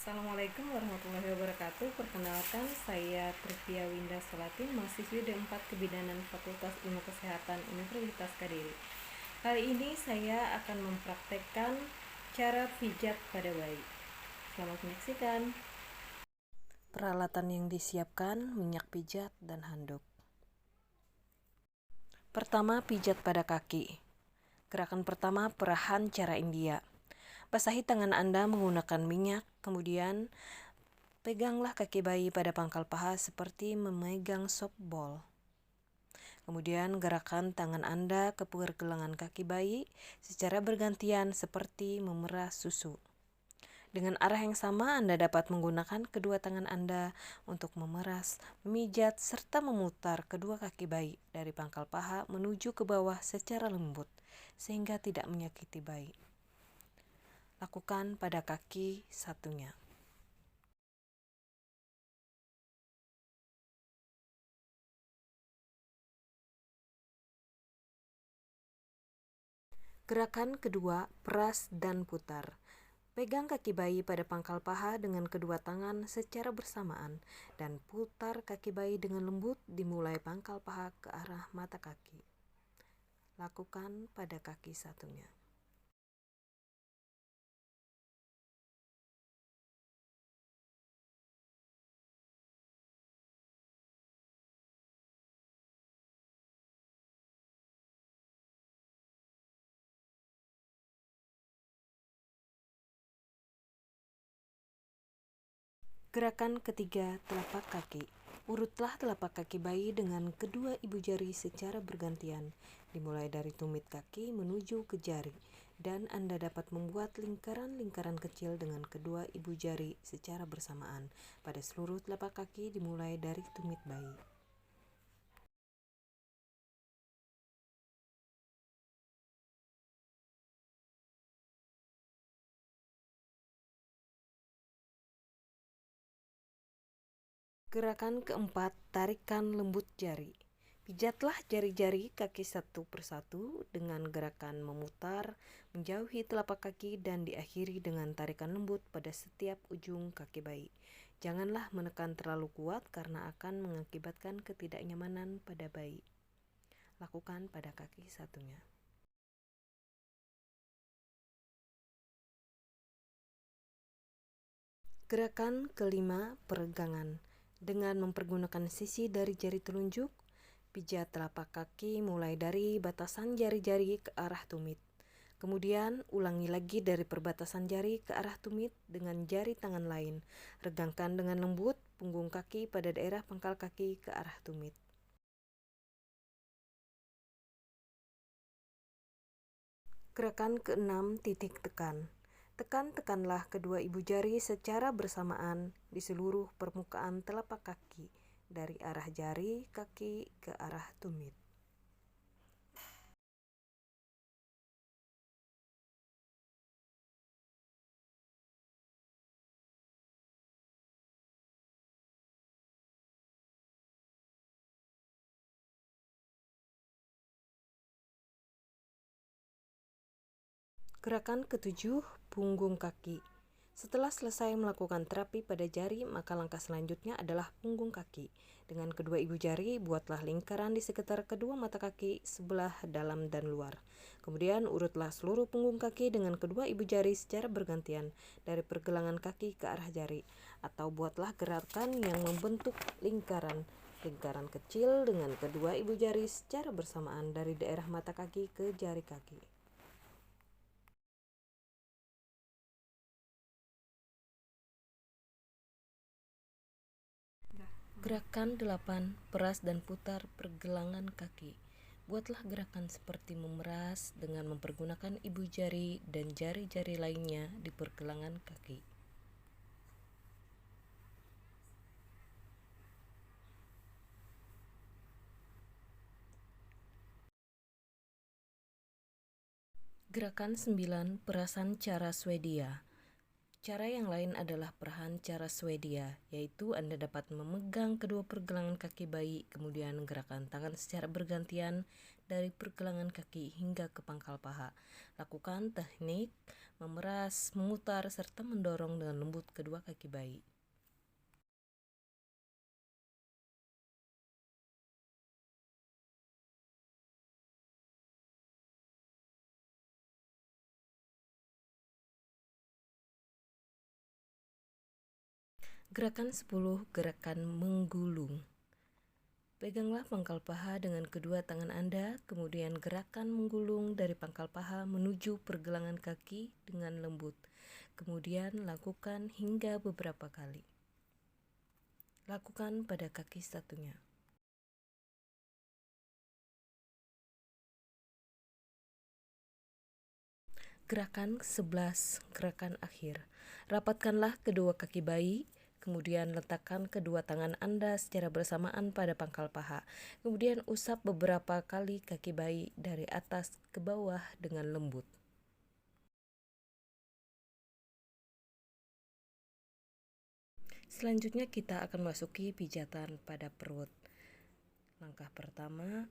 Assalamualaikum warahmatullahi wabarakatuh. Perkenalkan, saya Trivia Winda Solatin, mahasiswi D4 Kebidanan Fakultas Ilmu Kesehatan Universitas Kediri. Kali ini saya akan mempraktekkan cara pijat pada bayi. Selamat menyaksikan. Peralatan yang disiapkan: minyak pijat dan handuk. Pertama, pijat pada kaki. Gerakan pertama, perahan cara India. Basahi tangan Anda menggunakan minyak, kemudian peganglah kaki bayi pada pangkal paha seperti memegang softball. Kemudian gerakan tangan Anda ke pergelangan kaki bayi secara bergantian seperti memerah susu. Dengan arah yang sama, Anda dapat menggunakan kedua tangan Anda untuk memeras, memijat, serta memutar kedua kaki bayi dari pangkal paha menuju ke bawah secara lembut, sehingga tidak menyakiti bayi. Lakukan pada kaki satunya. Gerakan kedua, peras dan putar. Pegang kaki bayi pada pangkal paha dengan kedua tangan secara bersamaan dan putar kaki bayi dengan lembut dimulai pangkal paha ke arah mata kaki. Lakukan pada kaki satunya. Gerakan ketiga, telapak kaki. Urutlah telapak kaki bayi dengan kedua ibu jari secara bergantian, dimulai dari tumit kaki menuju ke jari, dan Anda dapat membuat lingkaran-lingkaran kecil dengan kedua ibu jari secara bersamaan pada seluruh telapak kaki dimulai dari tumit bayi. Gerakan keempat, tarikan lembut jari. Pijatlah jari-jari kaki satu persatu dengan gerakan memutar, menjauhi telapak kaki dan diakhiri dengan tarikan lembut pada setiap ujung kaki bayi. Janganlah menekan terlalu kuat karena akan mengakibatkan ketidaknyamanan pada bayi. Lakukan pada kaki satunya. Gerakan kelima, peregangan. Dengan mempergunakan sisi dari jari telunjuk, pijat telapak kaki mulai dari batasan jari-jari ke arah tumit. Kemudian ulangi lagi dari perbatasan jari ke arah tumit dengan jari tangan lain. Regangkan dengan lembut punggung kaki pada daerah pangkal kaki ke arah tumit. Gerakan keenam, titik tekan. Tekan-tekanlah kedua ibu jari secara bersamaan di seluruh permukaan telapak kaki, dari arah jari kaki ke arah tumit. Gerakan ketujuh, punggung kaki. Setelah selesai melakukan terapi pada jari, maka langkah selanjutnya adalah punggung kaki. Dengan kedua ibu jari, buatlah lingkaran di sekitar kedua mata kaki sebelah dalam dan luar. Kemudian urutlah seluruh punggung kaki dengan kedua ibu jari secara bergantian dari pergelangan kaki ke arah jari. Atau buatlah gerakan yang membentuk lingkaran kecil dengan kedua ibu jari secara bersamaan dari daerah mata kaki ke jari kaki. Gerakan 8, peras dan putar pergelangan kaki. Buatlah gerakan seperti memeras dengan mempergunakan ibu jari dan jari-jari lainnya di pergelangan kaki. Gerakan 9, perasan cara Swedia. Cara yang lain adalah perahan cara Swedia, yaitu Anda dapat memegang kedua pergelangan kaki bayi, kemudian gerakan tangan secara bergantian dari pergelangan kaki hingga ke pangkal paha. Lakukan teknik memeras, memutar, serta mendorong dengan lembut kedua kaki bayi. Gerakan 10, gerakan menggulung. Peganglah pangkal paha dengan kedua tangan Anda, kemudian gerakan menggulung dari pangkal paha menuju pergelangan kaki dengan lembut. Kemudian lakukan hingga beberapa kali. Lakukan pada kaki satunya. Gerakan 11, gerakan akhir. Rapatkanlah kedua kaki bayi, kemudian letakkan kedua tangan Anda secara bersamaan pada pangkal paha. Kemudian usap beberapa kali kaki bayi dari atas ke bawah dengan lembut. Selanjutnya kita akan masuki pijatan pada perut. Langkah pertama,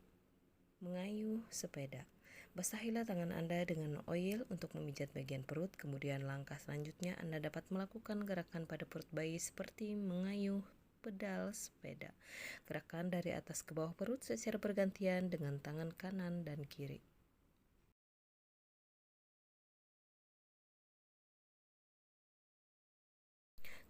mengayuh sepeda. Basahilah tangan Anda dengan oil untuk memijat bagian perut. Kemudian langkah selanjutnya Anda dapat melakukan gerakan pada perut bayi seperti mengayuh pedal sepeda. Gerakan dari atas ke bawah perut secara bergantian dengan tangan kanan dan kiri.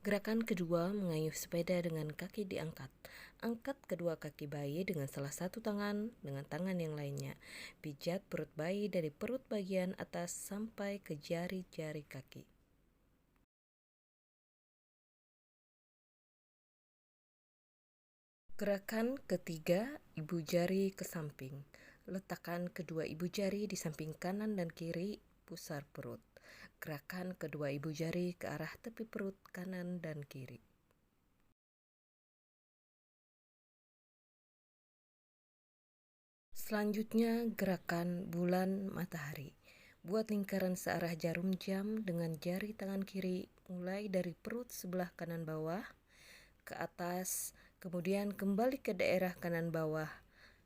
Gerakan kedua, mengayuh sepeda dengan kaki diangkat. Angkat kedua kaki bayi dengan salah satu tangan dengan tangan yang lainnya. Pijat perut bayi dari perut bagian atas sampai ke jari-jari kaki. Gerakan ketiga, ibu jari ke samping. Letakkan kedua ibu jari di samping kanan dan kiri pusar perut. Gerakan kedua ibu jari ke arah tepi perut kanan dan kiri. Selanjutnya, gerakan bulan matahari. Buat lingkaran searah jarum jam dengan jari tangan kiri mulai dari perut sebelah kanan bawah ke atas, kemudian kembali ke daerah kanan bawah,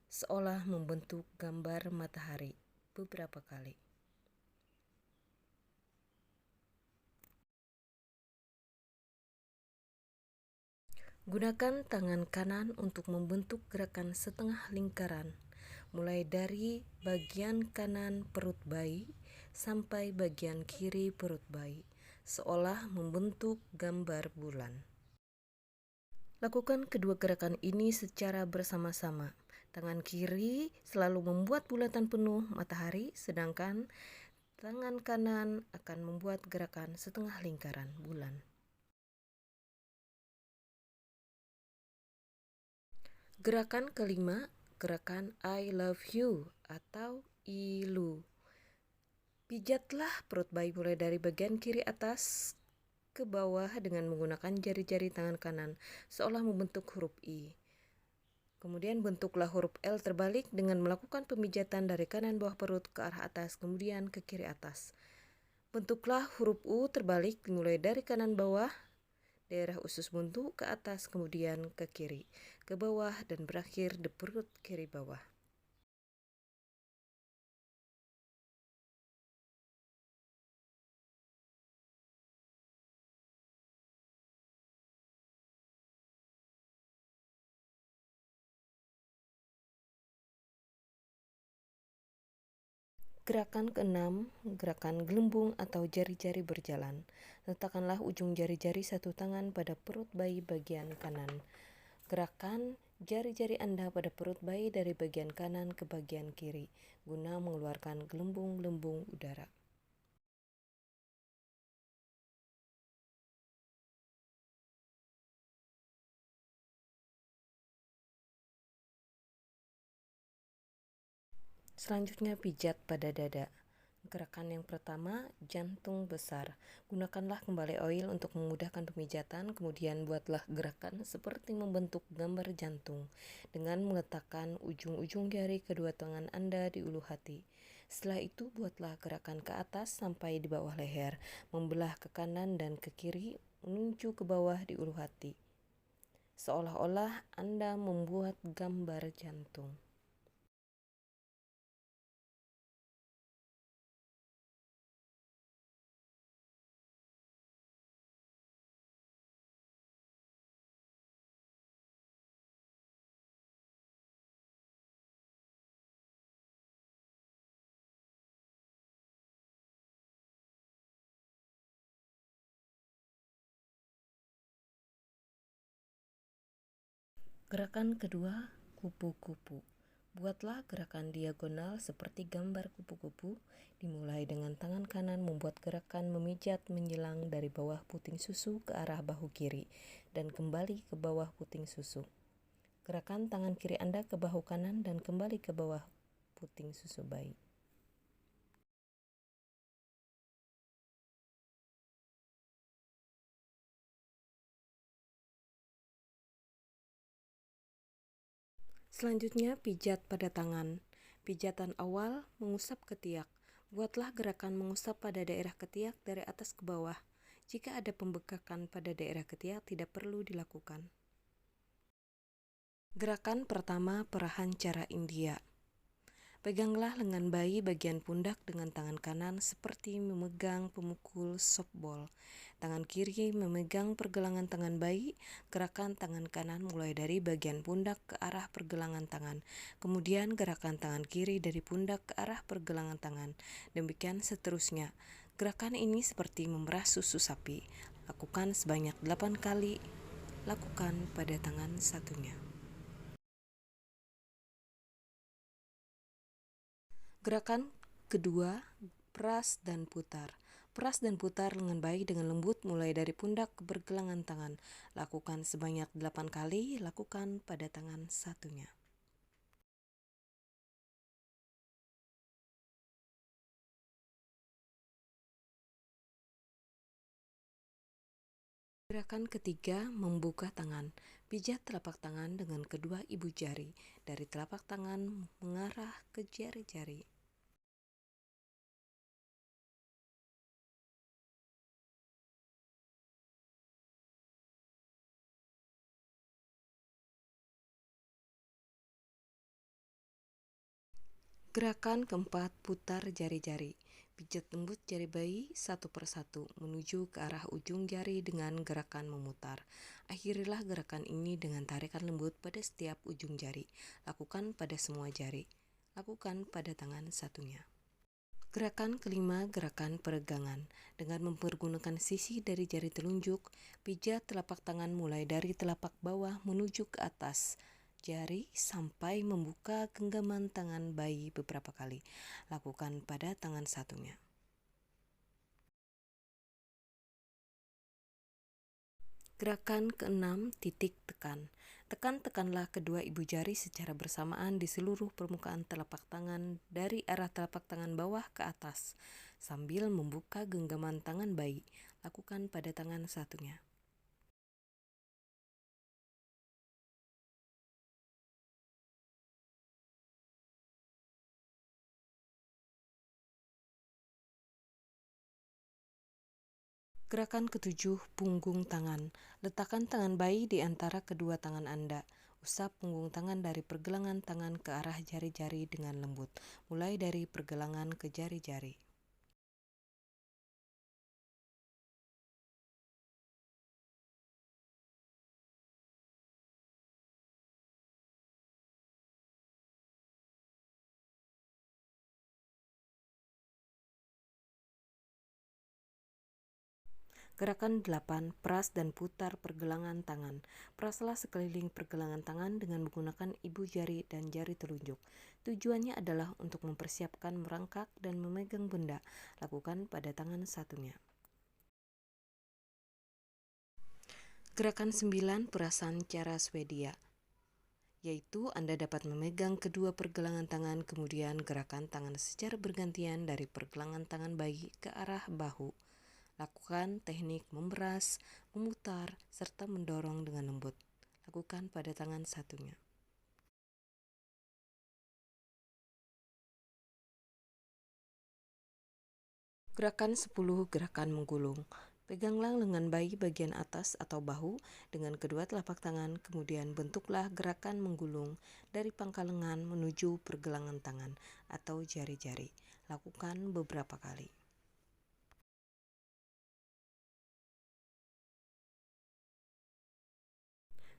seolah membentuk gambar matahari beberapa kali. Gunakan tangan kanan untuk membentuk gerakan setengah lingkaran, mulai dari bagian kanan perut bayi sampai bagian kiri perut bayi, seolah membentuk gambar bulan. Lakukan kedua gerakan ini secara bersama-sama. Tangan kiri selalu membuat bulatan penuh matahari, sedangkan tangan kanan akan membuat gerakan setengah lingkaran bulan. Gerakan kelima, gerakan I love you atau ilu. Pijatlah perut bayi mulai dari bagian kiri atas ke bawah dengan menggunakan jari-jari tangan kanan, seolah membentuk huruf I. Kemudian bentuklah huruf L terbalik dengan melakukan pemijatan dari kanan bawah perut ke arah atas, kemudian ke kiri atas. Bentuklah huruf U terbalik mulai dari kanan bawah, daerah usus buntu ke atas, kemudian ke kiri, ke bawah, dan berakhir di perut kiri bawah. Gerakan keenam, gerakan gelembung atau jari-jari berjalan. Letakkanlah ujung jari-jari satu tangan pada perut bayi bagian kanan. Gerakan jari-jari Anda pada perut bayi dari bagian kanan ke bagian kiri, guna mengeluarkan gelembung-gelembung udara. Selanjutnya, pijat pada dada. Gerakan yang pertama, jantung besar. Gunakanlah kembali oil untuk memudahkan pemijatan, kemudian buatlah gerakan seperti membentuk gambar jantung dengan meletakkan ujung-ujung jari kedua tangan Anda di ulu hati. Setelah itu, buatlah gerakan ke atas sampai di bawah leher, membelah ke kanan dan ke kiri menuju ke bawah di ulu hati, seolah-olah Anda membuat gambar jantung. Gerakan kedua, kupu-kupu. Buatlah gerakan diagonal seperti gambar kupu-kupu. Dimulai dengan tangan kanan membuat gerakan memijat menjelang dari bawah puting susu ke arah bahu kiri dan kembali ke bawah puting susu. Gerakan tangan kiri Anda ke bahu kanan dan kembali ke bawah puting susu bayi. Selanjutnya, pijat pada tangan. Pijatan awal mengusap ketiak. Buatlah gerakan mengusap pada daerah ketiak dari atas ke bawah. Jika ada pembekakan pada daerah ketiak, tidak perlu dilakukan. Gerakan pertama, perahan cara India. Peganglah lengan bayi bagian pundak dengan tangan kanan seperti memegang pemukul softball. Tangan kiri memegang pergelangan tangan bayi. Gerakan tangan kanan mulai dari bagian pundak ke arah pergelangan tangan. Kemudian gerakan tangan kiri dari pundak ke arah pergelangan tangan. Demikian seterusnya. Gerakan ini seperti memerah susu sapi. Lakukan sebanyak 8 kali. Lakukan pada tangan satunya. Gerakan kedua, peras dan putar. Peras dan putar lengan bayi dengan lembut mulai dari pundak ke pergelangan tangan. Lakukan sebanyak 8 kali, lakukan pada tangan satunya. Gerakan ketiga, membuka tangan. Pijat telapak tangan dengan kedua ibu jari. Dari telapak tangan mengarah ke jari-jari. Gerakan keempat, putar jari-jari. Pijat lembut jari bayi satu persatu menuju ke arah ujung jari dengan gerakan memutar. Akhirilah gerakan ini dengan tarikan lembut pada setiap ujung jari. Lakukan pada semua jari. Lakukan pada tangan satunya. Gerakan kelima, gerakan peregangan. Dengan mempergunakan sisi dari jari telunjuk, pijat telapak tangan mulai dari telapak bawah menuju ke atas jari sampai membuka genggaman tangan bayi beberapa kali. Lakukan pada tangan satunya. Gerakan keenam, titik tekan. Tekan-tekanlah kedua ibu jari secara bersamaan di seluruh permukaan telapak tangan dari arah telapak tangan bawah ke atas sambil membuka genggaman tangan bayi. Lakukan pada tangan satunya. Gerakan ketujuh, punggung tangan. Letakkan tangan bayi di antara kedua tangan Anda. Usap punggung tangan dari pergelangan tangan ke arah jari-jari dengan lembut, mulai dari pergelangan ke jari-jari. Gerakan 8, peras dan putar pergelangan tangan. Peraslah sekeliling pergelangan tangan dengan menggunakan ibu jari dan jari telunjuk. Tujuannya adalah untuk mempersiapkan merangkak dan memegang benda. Lakukan pada tangan satunya. Gerakan 9, perasan cara Swedia. Yaitu Anda dapat memegang kedua pergelangan tangan, kemudian gerakan tangan secara bergantian dari pergelangan tangan bayi ke arah bahu. Lakukan teknik memeras, memutar, serta mendorong dengan lembut. Lakukan pada tangan satunya. Gerakan 10, gerakan menggulung. Peganglah lengan bayi bagian atas atau bahu dengan kedua telapak tangan, kemudian bentuklah gerakan menggulung dari pangkal lengan menuju pergelangan tangan atau jari-jari. Lakukan beberapa kali.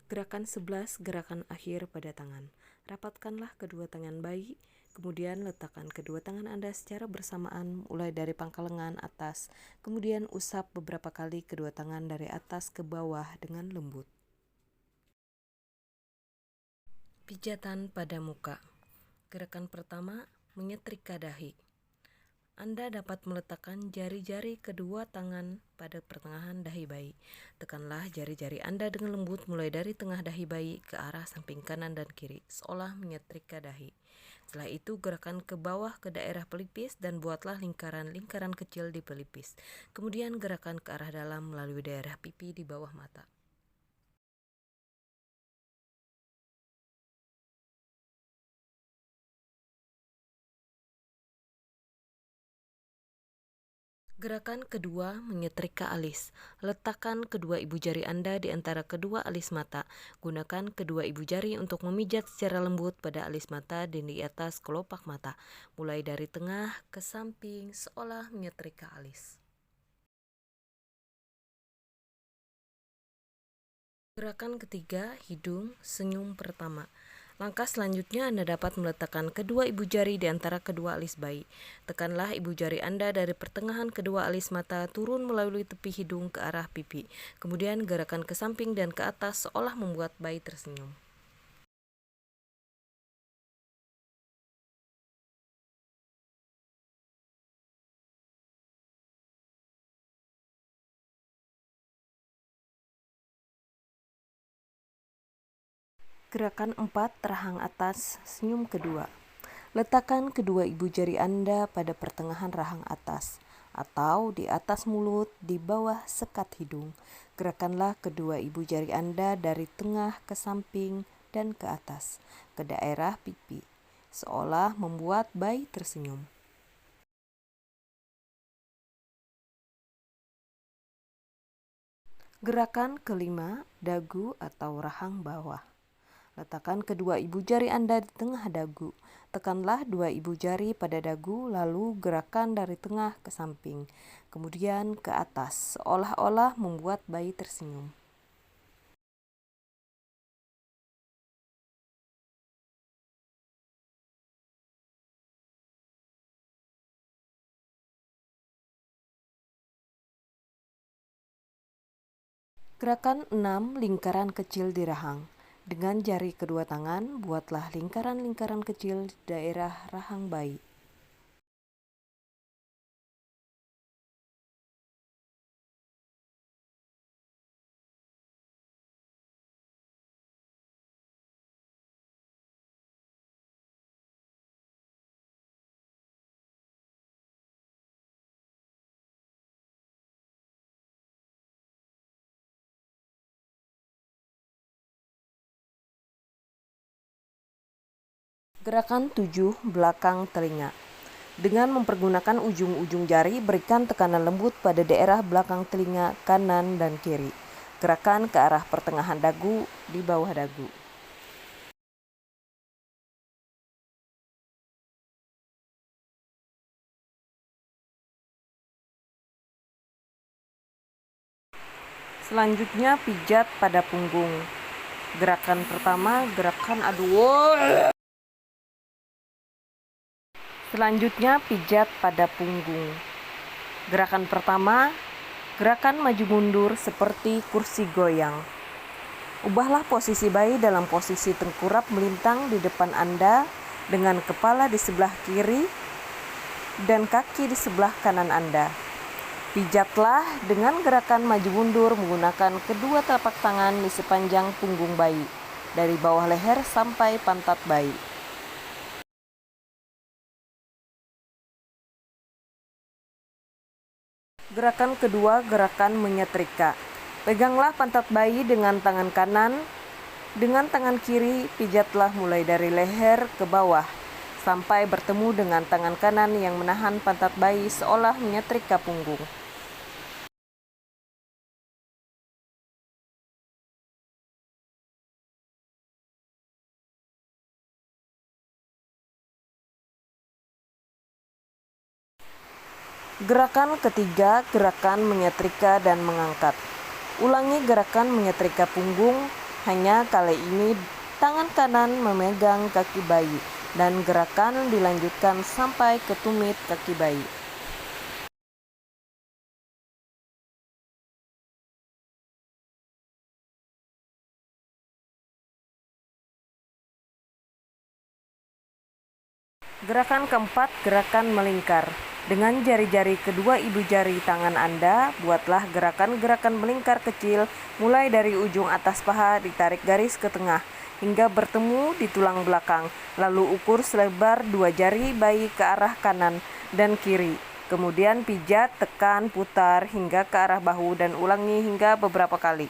Gerakan 11, gerakan akhir pada tangan. Rapatkanlah kedua tangan bayi, kemudian letakkan kedua tangan Anda secara bersamaan mulai dari pangkal lengan atas, kemudian usap beberapa kali kedua tangan dari atas ke bawah dengan lembut. Pijatan pada muka. Gerakan pertama, menyetrika dahi. Anda dapat meletakkan jari-jari kedua tangan pada pertengahan dahi bayi. Tekanlah jari-jari Anda dengan lembut mulai dari tengah dahi bayi ke arah samping kanan dan kiri, seolah menyetrika dahi. Setelah itu, gerakan ke bawah ke daerah pelipis dan buatlah lingkaran-lingkaran kecil di pelipis. Kemudian gerakan ke arah dalam melalui daerah pipi di bawah mata. Gerakan kedua, menyetrika alis. Letakkan kedua ibu jari Anda di antara kedua alis mata. Gunakan kedua ibu jari untuk memijat secara lembut pada alis mata dan di atas kelopak mata, mulai dari tengah ke samping seolah menyetrika alis. Gerakan ketiga, hidung, senyum pertama. Langkah selanjutnya Anda dapat meletakkan kedua ibu jari di antara kedua alis bayi. Tekanlah ibu jari Anda dari pertengahan kedua alis mata turun melalui tepi hidung ke arah pipi. Kemudian gerakan ke samping dan ke atas seolah membuat bayi tersenyum. Gerakan 4, rahang atas, senyum kedua. Letakkan kedua ibu jari Anda pada pertengahan rahang atas atau di atas mulut di bawah sekat hidung. Gerakanlah kedua ibu jari Anda dari tengah ke samping dan ke atas, ke daerah pipi, seolah membuat bayi tersenyum. Gerakan kelima, dagu atau rahang bawah. Letakkan kedua ibu jari Anda di tengah dagu. Tekanlah dua ibu jari pada dagu, lalu gerakan dari tengah ke samping, kemudian ke atas, seolah-olah membuat bayi tersenyum. Gerakan 6, lingkaran kecil di rahang. Dengan jari kedua tangan, buatlah lingkaran-lingkaran kecil di daerah rahang bayi. Gerakan 7, belakang telinga. Dengan mempergunakan ujung-ujung jari, berikan tekanan lembut pada daerah belakang telinga kanan dan kiri. Gerakan ke arah pertengahan dagu di bawah dagu. Selanjutnya, pijat pada punggung. Gerakan pertama, gerakan Selanjutnya, pijat pada punggung. Gerakan pertama, gerakan maju mundur seperti kursi goyang. Ubahlah posisi bayi dalam posisi tengkurap melintang di depan Anda dengan kepala di sebelah kiri dan kaki di sebelah kanan Anda. Pijatlah dengan gerakan maju mundur menggunakan kedua telapak tangan di sepanjang punggung bayi, dari bawah leher sampai pantat bayi. Gerakan kedua, gerakan menyetrika. Peganglah pantat bayi dengan tangan kanan. Dengan tangan kiri, pijatlah mulai dari leher ke bawah, sampai bertemu dengan tangan kanan yang menahan pantat bayi seolah menyetrika punggung. Gerakan ketiga, gerakan menyetrika dan mengangkat. Ulangi gerakan menyetrika punggung, hanya kali ini tangan kanan memegang kaki bayi, dan gerakan dilanjutkan sampai ke tumit kaki bayi. Gerakan keempat, gerakan melingkar. Dengan jari-jari kedua ibu jari tangan Anda, buatlah gerakan-gerakan melingkar kecil mulai dari ujung atas paha ditarik garis ke tengah hingga bertemu di tulang belakang, lalu ukur selebar dua jari bayi ke arah kanan dan kiri. Kemudian pijat, tekan, putar hingga ke arah bahu dan ulangi hingga beberapa kali.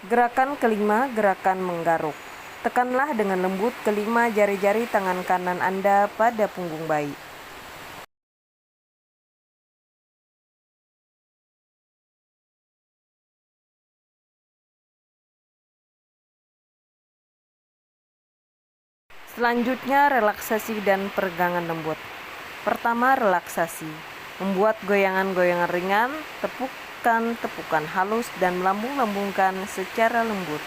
Gerakan kelima, gerakan menggaruk. Tekanlah dengan lembut kelima jari-jari tangan kanan Anda pada punggung bayi. Selanjutnya, relaksasi dan peregangan lembut. Pertama, relaksasi. Membuat goyangan-goyangan ringan, tepukan halus dan melambung-lambungkan secara lembut.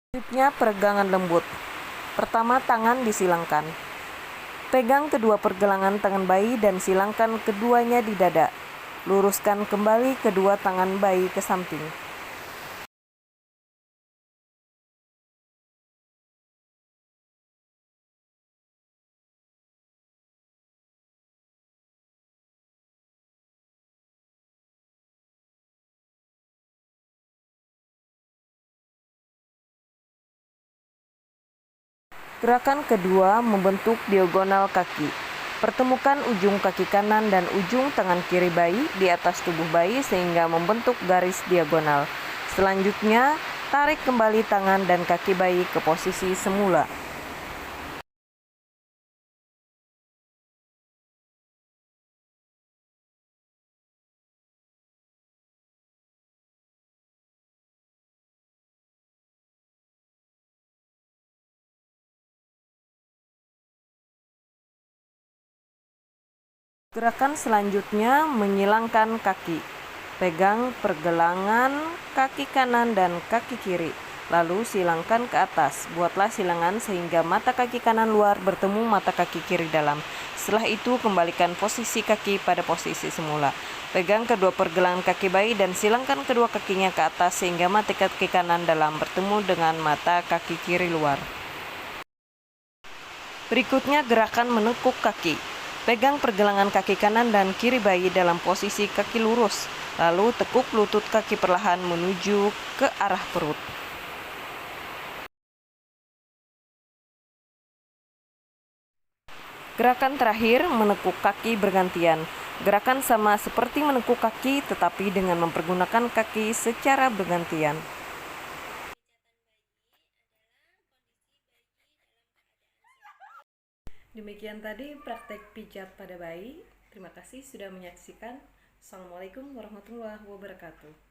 Selanjutnya, peregangan lembut. Pertama, tangan disilangkan. Pegang kedua pergelangan tangan bayi dan silangkan keduanya di dada. Luruskan kembali kedua tangan bayi ke samping. Gerakan kedua, membentuk diagonal kaki. Pertemukan ujung kaki kanan dan ujung tangan kiri bayi di atas tubuh bayi sehingga membentuk garis diagonal. Selanjutnya, tarik kembali tangan dan kaki bayi ke posisi semula. Gerakan selanjutnya, menyilangkan kaki. Pegang pergelangan kaki kanan dan kaki kiri, lalu silangkan ke atas. Buatlah silangan sehingga mata kaki kanan luar bertemu mata kaki kiri dalam. Setelah itu, kembalikan posisi kaki pada posisi semula. Pegang kedua pergelangan kaki bayi dan silangkan kedua kakinya ke atas sehingga mata kaki kanan dalam bertemu dengan mata kaki kiri luar. Berikutnya, gerakan menekuk kaki. Pegang pergelangan kaki kanan dan kiri bayi dalam posisi kaki lurus, lalu tekuk lutut kaki perlahan menuju ke arah perut. Gerakan terakhir, menekuk kaki bergantian. Gerakan sama seperti menekuk kaki tetapi dengan mempergunakan kaki secara bergantian. Demikian tadi praktek pijat pada bayi. Terima kasih sudah menyaksikan. Assalamualaikum warahmatullahi wabarakatuh.